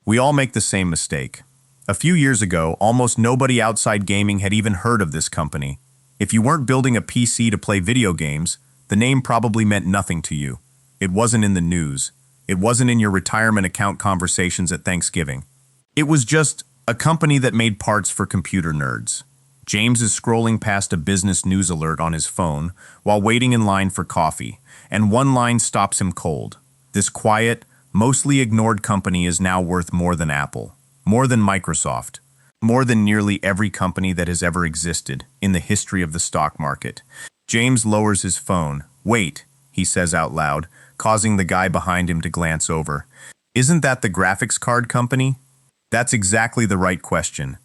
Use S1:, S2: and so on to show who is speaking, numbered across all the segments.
S1: We all make the same mistake. A few years ago, almost nobody outside gaming had even heard of this company. If you weren't building a PC to play video games, the name probably meant nothing to you. It wasn't in the news. It wasn't in your retirement account conversations at Thanksgiving. It was just a company that made parts for computer nerds. James is scrolling past a business news alert on his phone while waiting in line for coffee, and one line stops him cold. This quiet, mostly ignored company is now worth more than Apple, more than Microsoft, more than nearly every company that has ever existed in the history of the stock market. James lowers his phone. "Wait," he says out loud, causing the guy behind him to glance over. "Isn't that the graphics card company?" That's exactly the right question.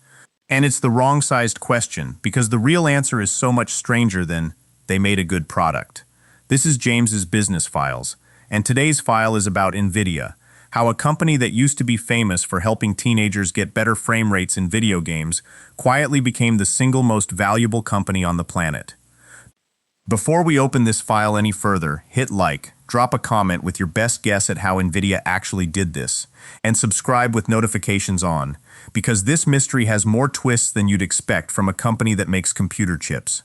S1: And it's the wrong-sized question, because the real answer is so much stranger than they made a good product. This is James's business files, and today's file is about Nvidia, how a company that used to be famous for helping teenagers get better frame rates in video games quietly became the single most valuable company on the planet. Before we open this file any further, hit like, drop a comment with your best guess at how Nvidia actually did this, and subscribe with notifications on, because this mystery has more twists than you'd expect from a company that makes computer chips.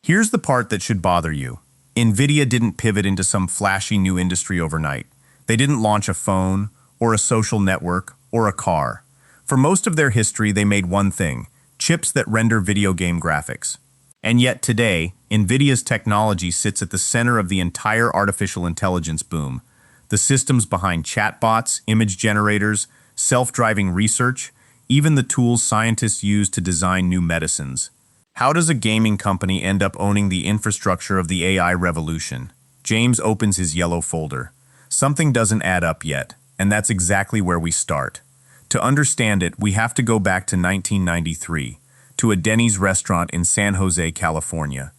S1: Here's the part that should bother you. Nvidia didn't pivot into some flashy new industry overnight. They didn't launch a phone, or a social network, or a car. For most of their history, they made one thing: chips that render video game graphics. And yet today, Nvidia's technology sits at the center of the entire artificial intelligence boom. The systems behind chatbots, image generators, self-driving research, even the tools scientists use to design new medicines. How does a gaming company end up owning the infrastructure of the AI revolution? James opens his yellow folder. Something doesn't add up yet, and that's exactly where we start. To understand it, we have to go back to 1993. To a Denny's restaurant in San Jose, California.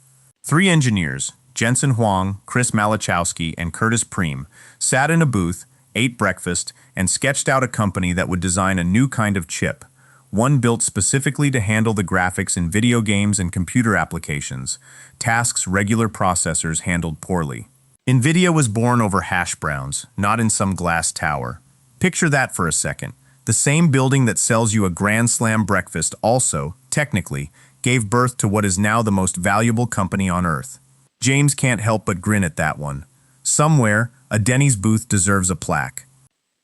S1: Three engineers, Jensen Huang, Chris Malachowski, and Curtis Preem, sat in a booth, ate breakfast, and sketched out a company that would design a new kind of chip, one built specifically to handle the graphics in video games and computer applications, tasks regular processors handled poorly. Nvidia was born over hash browns, not in some glass tower. Picture that for a second. The same building that sells you a Grand Slam breakfast also, technically, gave birth to what is now the most valuable company on Earth. James can't help but grin at that one. Somewhere, a Denny's booth deserves a plaque.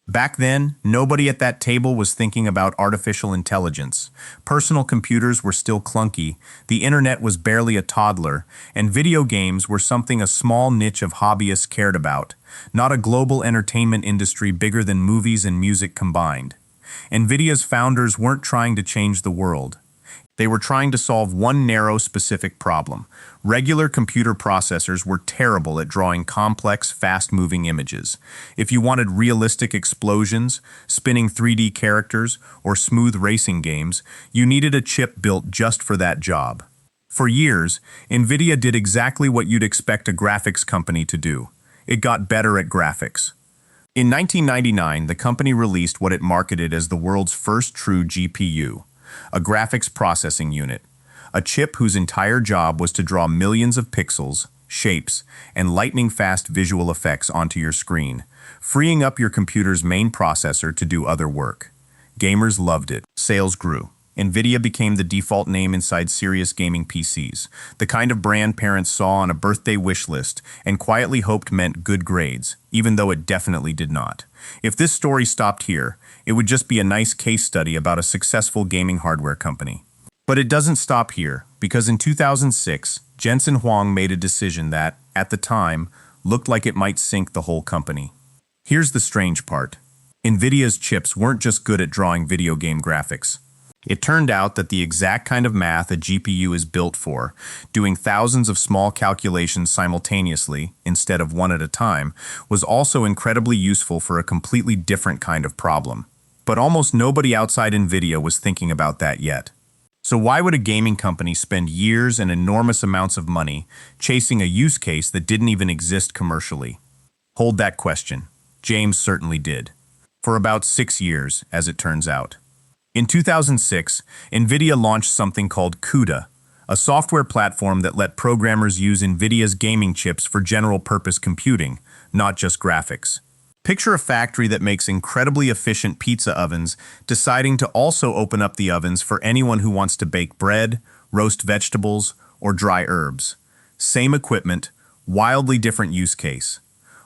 S1: Back then, nobody at that table was thinking about artificial intelligence. Personal computers were still clunky, the internet was barely a toddler, and video games were something a small niche of hobbyists cared about, not a global entertainment industry bigger than movies and music combined. Nvidia's founders weren't trying to change the world. They were trying to solve one narrow, specific problem. Regular computer processors were terrible at drawing complex, fast-moving images. If you wanted realistic explosions, spinning 3D characters, or smooth racing games, you needed a chip built just for that job. For years, Nvidia did exactly what you'd expect a graphics company to do. It got better at graphics. In 1999, the company released what it marketed as the world's first true GPU, a graphics processing unit, a chip whose entire job was to draw millions of pixels, shapes, and lightning-fast visual effects onto your screen, freeing up your computer's main processor to do other work. Gamers loved it. Sales grew. Nvidia became the default name inside serious gaming PCs, the kind of brand parents saw on a birthday wish list and quietly hoped meant good grades, even though it definitely did not. If this story stopped here, it would just be a nice case study about a successful gaming hardware company. But it doesn't stop here, because in 2006, Jensen Huang made a decision that, at the time, looked like it might sink the whole company. Here's the strange part. Nvidia's chips weren't just good at drawing video game graphics. It turned out that the exact kind of math a GPU is built for, doing thousands of small calculations simultaneously, instead of one at a time, was also incredibly useful for a completely different kind of problem. But almost nobody outside Nvidia was thinking about that yet. So why would a gaming company spend years and enormous amounts of money chasing a use case that didn't even exist commercially? Hold that question. James certainly did. For about 6 years, as it turns out. In 2006, Nvidia launched something called CUDA, a software platform that let programmers use Nvidia's gaming chips for general-purpose computing, not just graphics. Picture a factory that makes incredibly efficient pizza ovens, deciding to also open up the ovens for anyone who wants to bake bread, roast vegetables, or dry herbs. Same equipment, wildly different use case.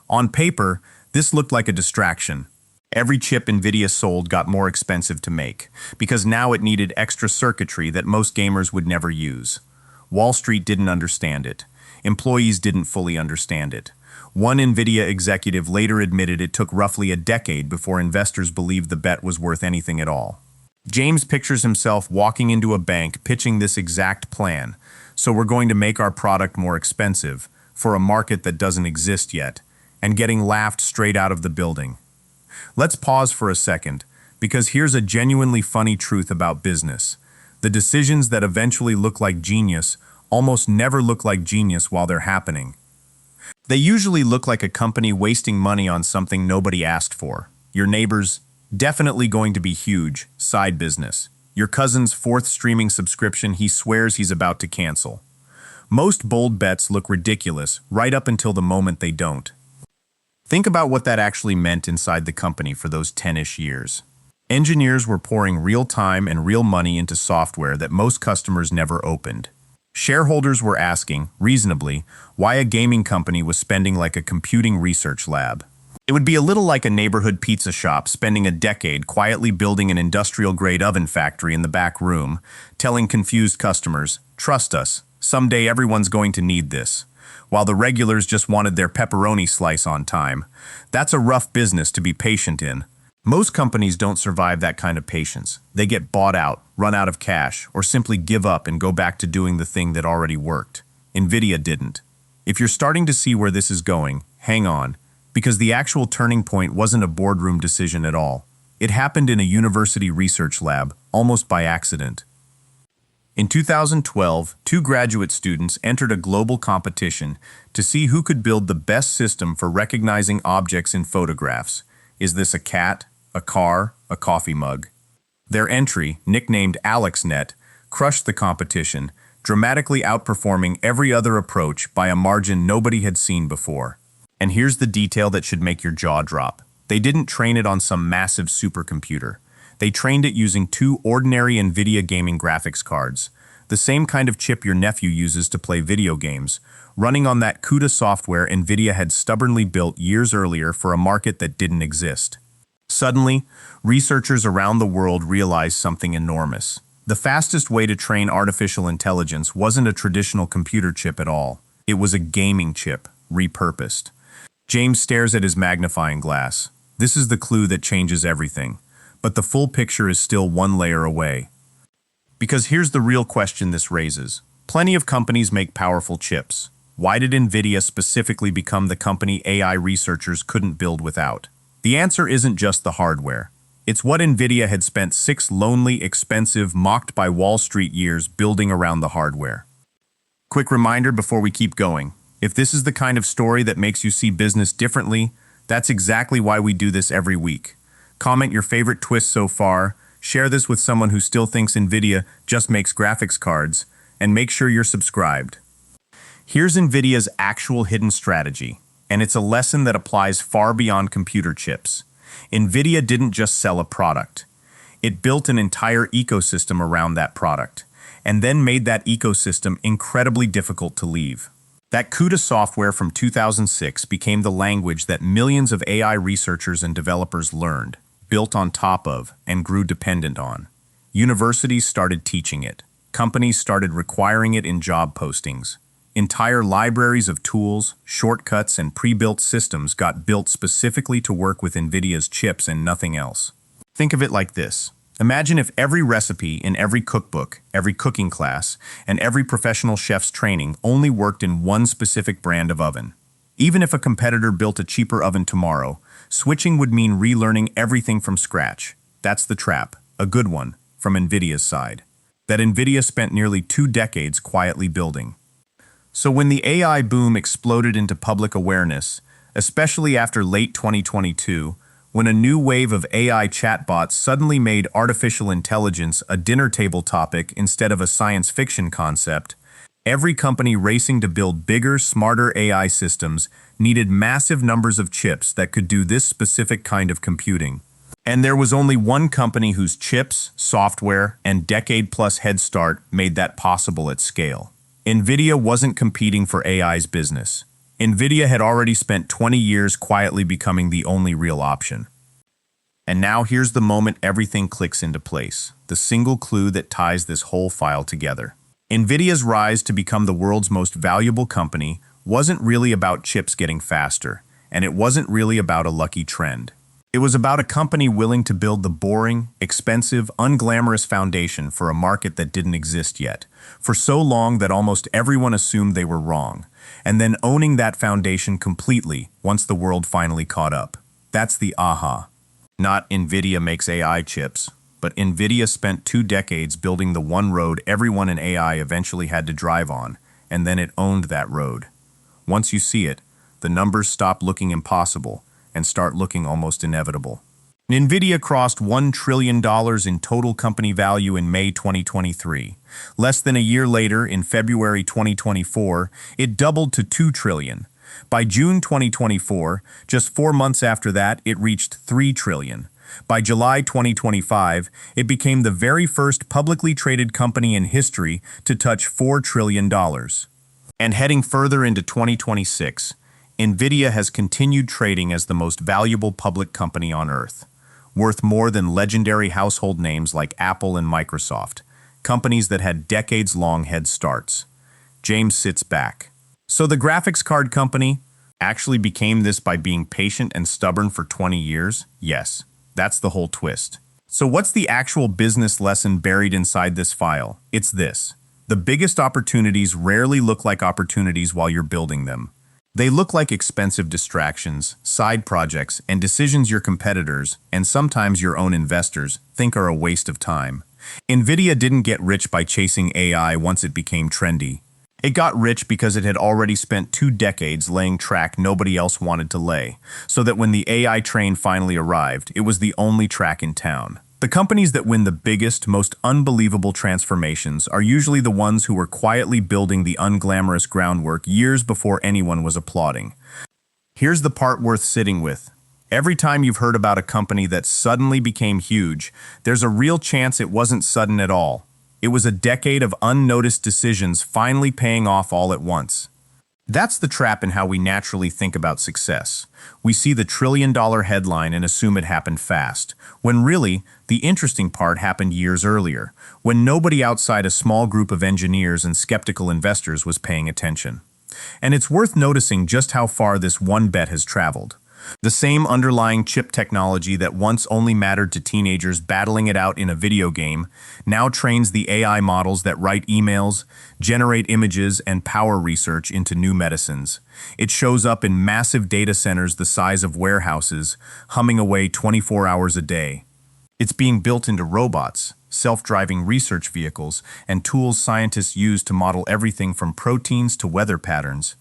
S1: On paper, this looked like a distraction. Every chip Nvidia sold got more expensive to make, because now it needed extra circuitry that most gamers would never use. Wall Street didn't understand it. Employees didn't fully understand it. One Nvidia executive later admitted it took roughly a decade before investors believed the bet was worth anything at all. James pictures himself walking into a bank pitching this exact plan. So we're going to make our product more expensive, for a market that doesn't exist yet, and getting laughed straight out of the building. Let's pause for a second, because here's a genuinely funny truth about business. The decisions that eventually look like genius almost never look like genius while they're happening. They usually look like a company wasting money on something nobody asked for. Your neighbor's definitely going to be huge side business. Your cousin's fourth streaming subscription he swears he's about to cancel. Most bold bets look ridiculous right up until the moment they don't. Think about what that actually meant inside the company for those 10-ish years. Engineers were pouring real time and real money into software that most customers never opened. Shareholders were asking, reasonably, why a gaming company was spending like a computing research lab. It would be a little like a neighborhood pizza shop spending a decade quietly building an industrial-grade oven factory in the back room, telling confused customers, "Trust us, someday everyone's going to need this," while the regulars just wanted their pepperoni slice on time. That's a rough business to be patient in. Most companies don't survive that kind of patience. They get bought out, run out of cash, or simply give up and go back to doing the thing that already worked. Nvidia didn't. If you're starting to see where this is going, hang on, because the actual turning point wasn't a boardroom decision at all. It happened in a university research lab, almost by accident. In 2012, two graduate students entered a global competition to see who could build the best system for recognizing objects in photographs. Is this a cat, a car, a coffee mug? Their entry, nicknamed AlexNet, crushed the competition, dramatically outperforming every other approach by a margin nobody had seen before. And here's the detail that should make your jaw drop. They didn't train it on some massive supercomputer. They trained it using two ordinary Nvidia gaming graphics cards, the same kind of chip your nephew uses to play video games, running on that CUDA software Nvidia had stubbornly built years earlier for a market that didn't exist. Suddenly, researchers around the world realized something enormous. The fastest way to train artificial intelligence wasn't a traditional computer chip at all. It was a gaming chip, repurposed. James stares at his magnifying glass. This is the clue that changes everything. But the full picture is still one layer away. Because here's the real question this raises. Plenty of companies make powerful chips. Why did Nvidia specifically become the company AI researchers couldn't build without? The answer isn't just the hardware. It's what Nvidia had spent 6 lonely, expensive, mocked by Wall Street years building around the hardware. Quick reminder before we keep going. If this is the kind of story that makes you see business differently, that's exactly why we do this every week. Comment your favorite twist so far, share this with someone who still thinks Nvidia just makes graphics cards, and make sure you're subscribed. Here's Nvidia's actual hidden strategy, and it's a lesson that applies far beyond computer chips. Nvidia didn't just sell a product. It built an entire ecosystem around that product, and then made that ecosystem incredibly difficult to leave. That CUDA software from 2006 became the language that millions of AI researchers and developers learned, built on top of, and grew dependent on. Universities started teaching it. Companies started requiring it in job postings. Entire libraries of tools, shortcuts, and pre-built systems got built specifically to work with Nvidia's chips and nothing else. Think of it like this. Imagine if every recipe in every cookbook, every cooking class, and every professional chef's training only worked in one specific brand of oven. Even if a competitor built a cheaper oven tomorrow, switching would mean relearning everything from scratch. That's the trap, a good one, from Nvidia's side, that Nvidia spent nearly 2 decades quietly building. So when the AI boom exploded into public awareness, especially after late 2022, when a new wave of AI chatbots suddenly made artificial intelligence a dinner table topic instead of a science fiction concept, Every company racing to build bigger, smarter AI systems needed massive numbers of chips that could do this specific kind of computing. And there was only one company whose chips, software, and decade-plus head start made that possible at scale. Nvidia wasn't competing for AI's business. Nvidia had already spent 20 years quietly becoming the only real option. And now here's the moment everything clicks into place, the single clue that ties this whole file together. Nvidia's rise to become the world's most valuable company wasn't really about chips getting faster, and it wasn't really about a lucky trend. It was about a company willing to build the boring, expensive, unglamorous foundation for a market that didn't exist yet, for so long that almost everyone assumed they were wrong, and then owning that foundation completely once the world finally caught up. That's the aha. Not Nvidia makes AI chips, but Nvidia spent 2 decades building the one road everyone in AI eventually had to drive on, and then it owned that road. Once you see it, the numbers stop looking impossible and start looking almost inevitable. Nvidia crossed $1 trillion in total company value in May 2023. Less than a year later, in February 2024, it doubled to $2 trillion. By June 2024, just 4 months after that, it reached $3 trillion. By July 2025, it became the very first publicly traded company in history to touch $4 trillion. And heading further into 2026, Nvidia has continued trading as the most valuable public company on Earth, worth more than legendary household names like Apple and Microsoft, companies that had decades-long head starts. James sits back. So the graphics card company actually became this by being patient and stubborn for 20 years? Yes, that's the whole twist. So what's the actual business lesson buried inside this file? It's this. The biggest opportunities rarely look like opportunities while you're building them. They look like expensive distractions, side projects, and decisions your competitors, and sometimes your own investors, think are a waste of time. Nvidia didn't get rich by chasing AI once it became trendy. It got rich because it had already spent 2 decades laying track nobody else wanted to lay, so that when the AI train finally arrived, it was the only track in town. The companies that win the biggest, most unbelievable transformations are usually the ones who were quietly building the unglamorous groundwork years before anyone was applauding. Here's the part worth sitting with. Every time you've heard about a company that suddenly became huge, there's a real chance it wasn't sudden at all. It was a decade of unnoticed decisions finally paying off all at once. That's the trap in how we naturally think about success. We see the trillion-dollar headline and assume it happened fast, when really, the interesting part happened years earlier, when nobody outside a small group of engineers and skeptical investors was paying attention. And it's worth noticing just how far this one bet has traveled. The same underlying chip technology that once only mattered to teenagers battling it out in a video game now trains the AI models that write emails, generate images, and power research into new medicines. It shows up in massive data centers the size of warehouses, humming away 24 hours a day. It's being built into robots, self-driving research vehicles, and tools scientists use to model everything from proteins to weather patterns.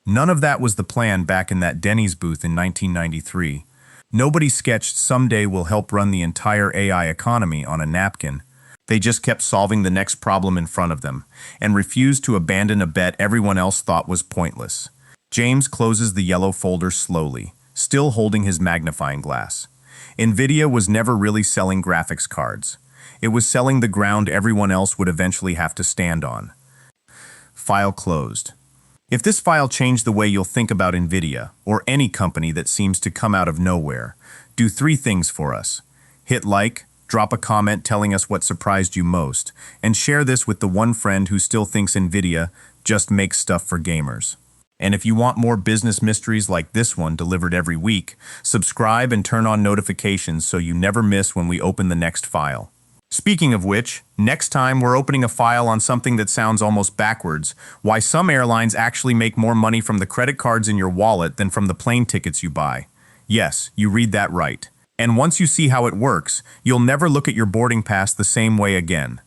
S1: None of that was the plan back in that Denny's booth in 1993. Nobody sketched someday we'll help run the entire AI economy on a napkin. They just kept solving the next problem in front of them, and refused to abandon a bet everyone else thought was pointless. James closes the yellow folder slowly, still holding his magnifying glass. Nvidia was never really selling graphics cards. It was selling the ground everyone else would eventually have to stand on. File closed. If this file changed the way you'll think about Nvidia, or any company that seems to come out of nowhere, do 3 things for us. Hit like, drop a comment telling us what surprised you most, and share this with the one friend who still thinks Nvidia just makes stuff for gamers. And if you want more business mysteries like this one delivered every week, subscribe and turn on notifications so you never miss when we open the next file. Speaking of which, next time we're opening a file on something that sounds almost backwards, why some airlines actually make more money from the credit cards in your wallet than from the plane tickets you buy. Yes, you read that right. And once you see how it works, you'll never look at your boarding pass the same way again.